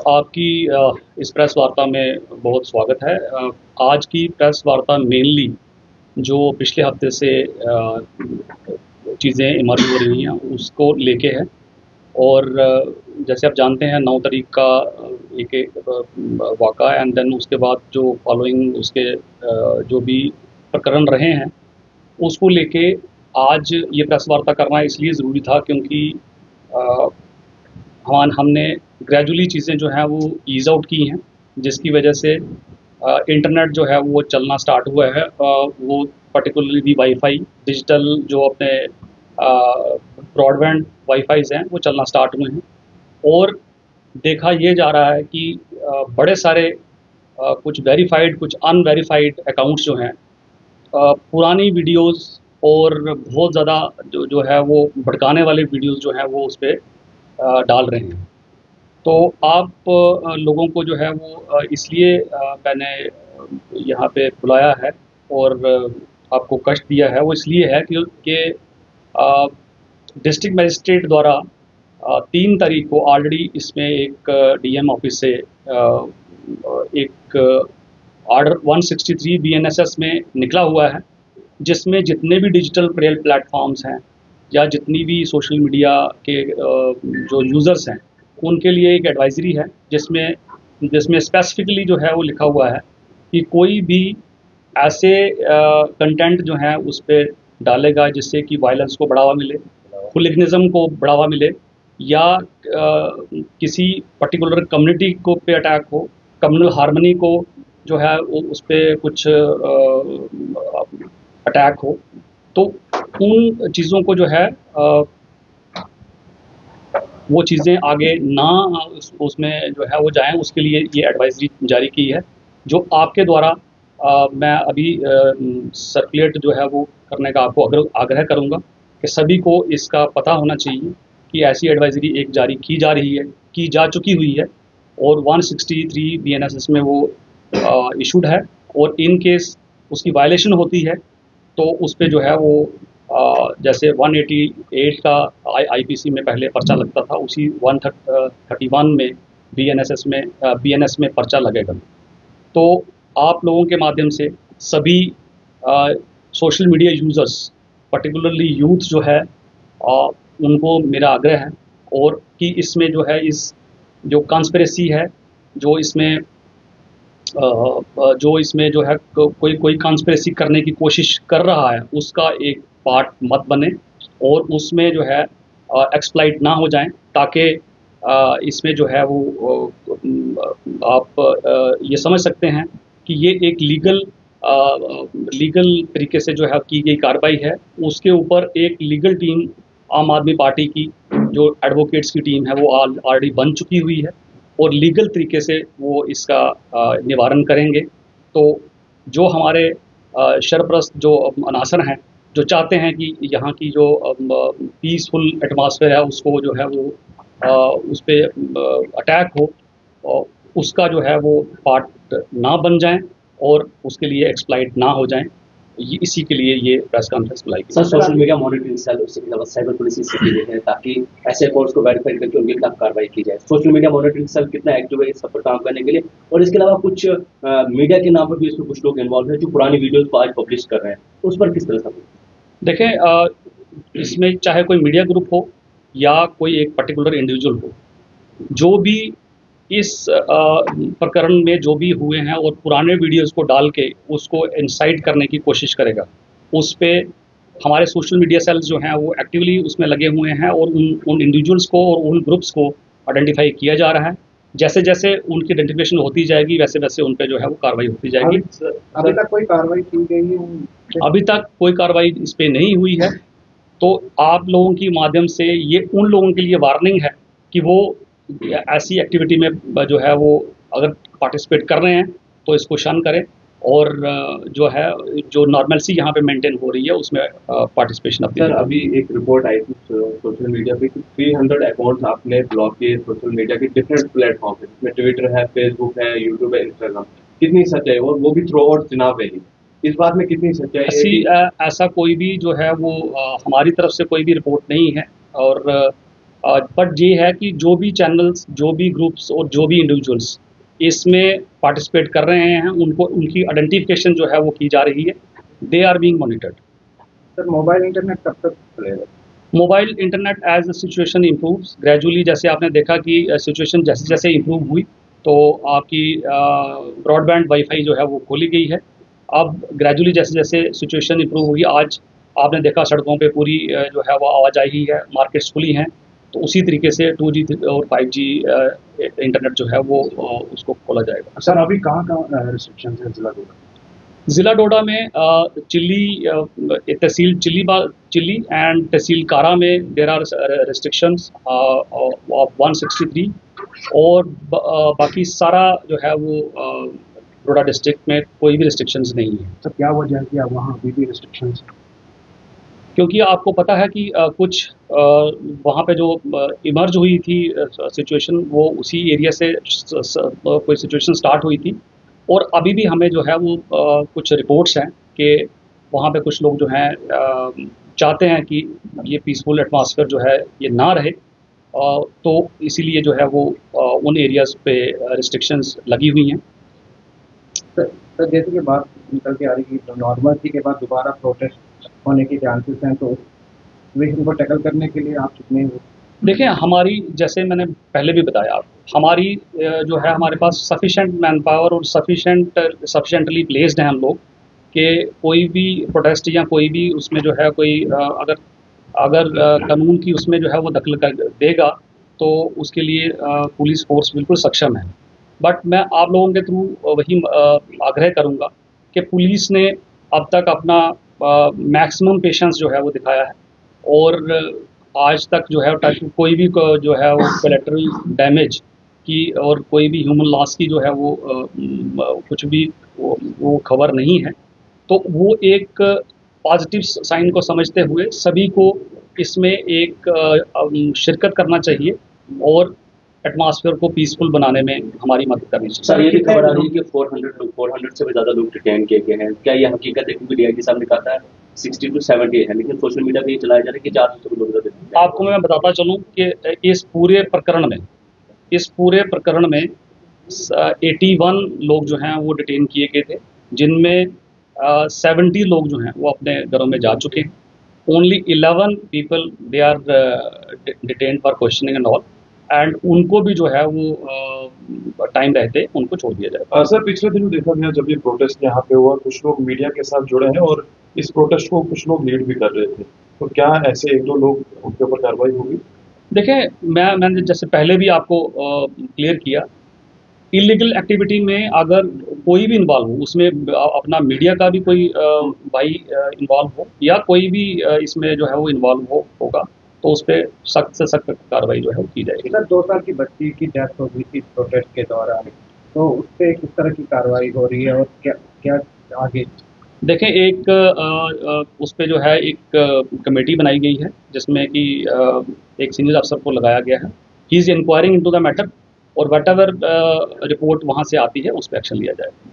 आपकी इस प्रेस वार्ता में बहुत स्वागत है। आज की प्रेस वार्ता मेनली जो पिछले हफ्ते से चीज़ें इमर्ज हो रही हैं उसको लेके है। और जैसे आप जानते हैं 9 तारीख का एक वाक़ा एंड देन उसके बाद जो फॉलोइंग उसके जो भी प्रकरण रहे हैं उसको लेके आज ये प्रेस वार्ता करना इसलिए ज़रूरी था क्योंकि अ, हमने ग्रेजुअली चीज़ें जो हैं वो ईज़ आउट की हैं, जिसकी वजह से इंटरनेट जो है वो चलना स्टार्ट हुआ है। वो पर्टिकुलरली वाईफ़ाई डिजिटल जो अपने ब्रॉडबैंड वाईफ़ाईज़ हैं वो चलना स्टार्ट हुए हैं। और देखा ये जा रहा है कि बड़े सारे कुछ वेरिफ़ाइड कुछ अनवेरिफ़ाइड अकाउंट्स जो हैं पुरानी वीडियोज़ और बहुत ज़्यादा जो जो है वो भड़काने वाले वीडियोज़ जो हैं वो उस पे डाल रहे हैं। तो आप लोगों को जो है वो इसलिए मैंने यहाँ पे बुलाया है और आपको कष्ट दिया है, वो इसलिए है कि अ, डिस्ट्रिक्ट मजिस्ट्रेट द्वारा 3 तारीख को ऑलरेडी इसमें एक डीएम ऑफिस से एक ऑर्डर 163 बीएनएसएस में निकला हुआ है, जिसमें जितने भी डिजिटल प्लेटफॉर्म्स हैं या जितनी भी सोशल मीडिया के जो यूज़र्स हैं उनके लिए एक एडवाइजरी है, जिसमें जिसमें स्पेसिफिकली जो है वो लिखा हुआ है कि कोई भी ऐसे कंटेंट जो है उस पर डालेगा जिससे कि वायलेंस को बढ़ावा मिले, हुलिगनिज्म को बढ़ावा मिले या किसी पर्टिकुलर कम्युनिटी को पे अटैक हो, कम्युनल हार्मनी को जो है उस पर कुछ अटैक हो, तो उन चीज़ों को जो है वो चीज़ें आगे ना उसमें जो है वो जाएं, उसके लिए ये एडवाइजरी जारी की है, जो आपके द्वारा मैं अभी सर्कुलेट जो है वो करने का आपको आग्रह करूँगा कि सभी को इसका पता होना चाहिए कि ऐसी एडवाइजरी एक जारी की जा रही है, की जा चुकी हुई है और 163 बीएनएसएस में वो इशूड है। और इन केस उसकी वायलेशन होती है तो उस पे जो है वो जैसे 188 का आईपीसी में पहले पर्चा लगता था, उसी 131 में बीएनएस में पर्चा लगेगा। तो आप लोगों के माध्यम से सभी social media users particularly youth जो है उनको मेरा आग्रह है और कि इसमें जो है इस जो कॉन्स्पिरेसी है, जो इसमें जो इसमें जो है कोई कोई कॉन्स्पिरेसी करने की कोशिश कर रहा है उसका एक पार्ट मत बने और उसमें जो है एक्सप्लॉइट ना हो जाएं, ताकि इसमें जो है वो आप ये समझ सकते हैं कि ये एक लीगल तरीके से जो है की गई कार्रवाई है। उसके ऊपर एक लीगल टीम आम आदमी पार्टी की जो एडवोकेट्स की टीम है वो ऑलरेडी बन चुकी हुई है और लीगल तरीके से वो इसका निवारण करेंगे। तो जो हमारे शरप्रस्त जो अनासर हैं, जो चाहते हैं कि यहाँ की जो पीसफुल एटमॉस्फेयर है उसको जो है वो उस पे अटैक हो, उसका जो है वो पार्ट ना बन जाएं और उसके लिए एक्सप्लॉइट ना हो जाएं। इसी के लिए ये प्रेस कॉन्फ्रेंस बुलाई गई। Sir, social media monitoring cell, उसके अलावा साइबर पुलिस इससे देते हैं ताकि ऐसे अकाउंट्स को वेरीफाई करके उनके खिलाफ कार्रवाई की जाए। सोशल मीडिया मॉनिटरिंग सेल कितना एक्टिव है इस सब पर काम करने के लिए? और इसके अलावा कुछ मीडिया के नाम पर भी इसमें कुछ लोग इन्वॉल्व हैं जो पुरानी वीडियोज को आज पब्लिश कर रहे हैं, उस पर किस तरह से? देखें, इसमें चाहे कोई मीडिया ग्रुप हो या कोई एक पर्टिकुलर इंडिविजुअल हो, जो भी इस प्रकरण में जो भी हुए हैं और पुराने वीडियोस को डाल के उसको इंसाइट करने की कोशिश करेगा, उस पे हमारे सोशल मीडिया सेल्स जो हैं वो एक्टिवली उसमें लगे हुए हैं और उन इंडिविजुअल्स को और उन ग्रुप्स को आइडेंटिफाई किया जा रहा है। जैसे जैसे उनकी आइडेंटिफिकेशन होती जाएगी वैसे वैसे उन पे जो है वो कार्रवाई होती जाएगी। अभी तक कोई कार्रवाई की गई है? अभी तक कोई कार्रवाई इस पे नहीं हुई है। तो आप लोगों की माध्यम से ये उन लोगों के लिए वार्निंग है कि वो ऐसी एक्टिविटी में जो है वो अगर पार्टिसिपेट कर रहे हैं तो इसको शन करें और जो है जो नॉर्मलसी यहाँ पे मेंटेन हो रही है उसमें पार्टिसिपेशन अपनी। सर, अभी एक रिपोर्ट आई थी सोशल मीडिया पे कि 300 अकाउंट्स आपने ब्लॉक किए सोशल मीडिया के डिफरेंट प्लेटफॉर्म पे, जिसमें ट्विटर है, फेसबुक है, यूट्यूब है, इंस्टाग्राम। कितनी सच्चाई है और वो भी थ्रू आउट चुनाव रैली, इस बात में कितनी सच्चाई है? ऐसा कोई भी जो है वो हमारी तरफ से कोई भी रिपोर्ट नहीं है और बट ये है कि जो भी चैनल्स, जो भी ग्रुप्स और जो भी इंडिविजुअल्स इसमें पार्टिसिपेट कर रहे हैं, उनको उनकी आइडेंटिफिकेशन जो है वो की जा रही है। They are being monitored. Sir mobile internet कब तक चलेगा? Mobile internet as the situation improves gradually, जैसे आपने देखा कि सिचुएशन जैसे जैसे इम्प्रूव हुई तो आपकी ब्रॉडबैंड वाईफाई जो है वो खोली गई है। अब ग्रेजुअली जैसे जैसे सिचुएशन इम्प्रूव हुई, आज आपने देखा सड़कों पे पूरी जो है वो आवाजाही है, मार्केट्स खुली हैं, तो उसी तरीके से 2G और 5G इंटरनेट जो है वो उसको खोला जाएगा। सर अभी कहाँ कहाँ रिस्ट्रिक्शन है जिला डोडा? ज़िला डोडा में तहसील चिल्ली एंड तहसील कारा में देर आर रिस्ट्रिक्शंस ऑफ 163, और बाकी सारा जो है वो डोडा डिस्ट्रिक्ट में कोई भी रिस्ट्रिक्शंस नहीं है। सर क्या वजह है कि अब वहाँ अभी भी रिस्ट्रिक्शंस? क्योंकि आपको पता है कि कुछ वहाँ पे जो इमर्ज हुई थी सिचुएशन, वो उसी एरिया से कोई सिचुएशन स्टार्ट हुई थी, और अभी भी हमें जो है वो कुछ रिपोर्ट्स हैं कि वहाँ पे कुछ लोग जो हैं चाहते हैं कि ये पीसफुल एटमॉस्फेयर जो है ये ना रहे, तो इसीलिए जो है वो उन एरियाज़ पे रिस्ट्रिक्शंस लगी हुई हैं। सर जैसे कि बात निकल के आ रही है कि नॉर्मल के बाद दोबारा प्रोटेस्ट होने के चांसेस हैं, तो सिचुएशन को टैकल करने के लिए आप कितने? देखिए, हमारी, जैसे मैंने पहले भी बताया आपको, हमारी जो है हमारे पास सफिशेंट मैन पावर और सफिशेंटली प्लेस्ड हैं हम लोग, कि कोई भी प्रोटेस्ट या कोई भी उसमें जो है कोई अगर कानून की उसमें जो है वो दखल कर देगा, तो उसके लिए पुलिस फोर्स बिल्कुल सक्षम है। बट मैं आप लोगों के थ्रू वही आग्रह करूँगा कि पुलिस ने अब तक अपना मैक्सिमम पेशेंस जो है वो दिखाया है, और आज तक जो है कोई भी जो है वो कोलैटरल डैमेज की और कोई भी ह्यूमन लॉस की जो है वो कुछ भी वो खबर नहीं है। तो वो एक पॉजिटिव साइन को समझते हुए सभी को इसमें एक शिरकत करना चाहिए और एटमॉस्फेयर को पीसफुल बनाने में हमारी मदद करनी चाहिए। सर ये भी खबर आ रही है कि 400 से भी ज़्यादा लोग डिटेन किए गए हैं, क्या ये हकीकत है? क्योंकि डीआईजी साहब ने कहा था 60 to 70 है, लेकिन सोशल मीडिया पे ये चलाया जा रहा है कि 400 से भी लोग डिटेन। आपको मैं बताता चलूँ कि इस पूरे प्रकरण में 81 लोग जो हैं वो डिटेन किए गए थे, जिनमें 70 लोग जो हैं वो अपने घरों में जा चुके हैं। Only 11 people they are detained for questioning and all, and उनको भी जो है वो टाइम रहते उनको छोड़ दिया जाएगा। सर पिछले दिनों देखा गया जब ये प्रोटेस्ट यहाँ पे हुआ, कुछ लोग मीडिया के साथ जुड़े हैं और इस प्रोटेस्ट को कुछ लोग लीड भी कर रहे थे, तो क्या ऐसे 1-2 लोग उनके ऊपर कार्रवाई होगी? देखें, मैंने जैसे पहले भी आपको क्लियर किया, इलीगल एक्टिविटी में अगर कोई भी इन्वॉल्व हो, उसमें अपना मीडिया का भी कोई भाई इन्वॉल्व हो या कोई भी इसमें जो है वो इन्वॉल्व होगा, तो उस पर सख्त से सख्त कार्रवाई जो है वो की जाएगी। सर 2 साल की बच्ची की डेथ हो गई थी प्रोटेस्ट के दौरान, तो उस पर किस तरह की कार्रवाई हो रही है और क्या क्या आगे? देखें, एक उस पर जो है एक कमेटी बनाई गई है, जिसमें कि एक सीनियर अफसर को लगाया गया है। He is enquiring into the matter, और वट एवर रिपोर्ट वहाँ से आती है उस पर एक्शन लिया जाएगा।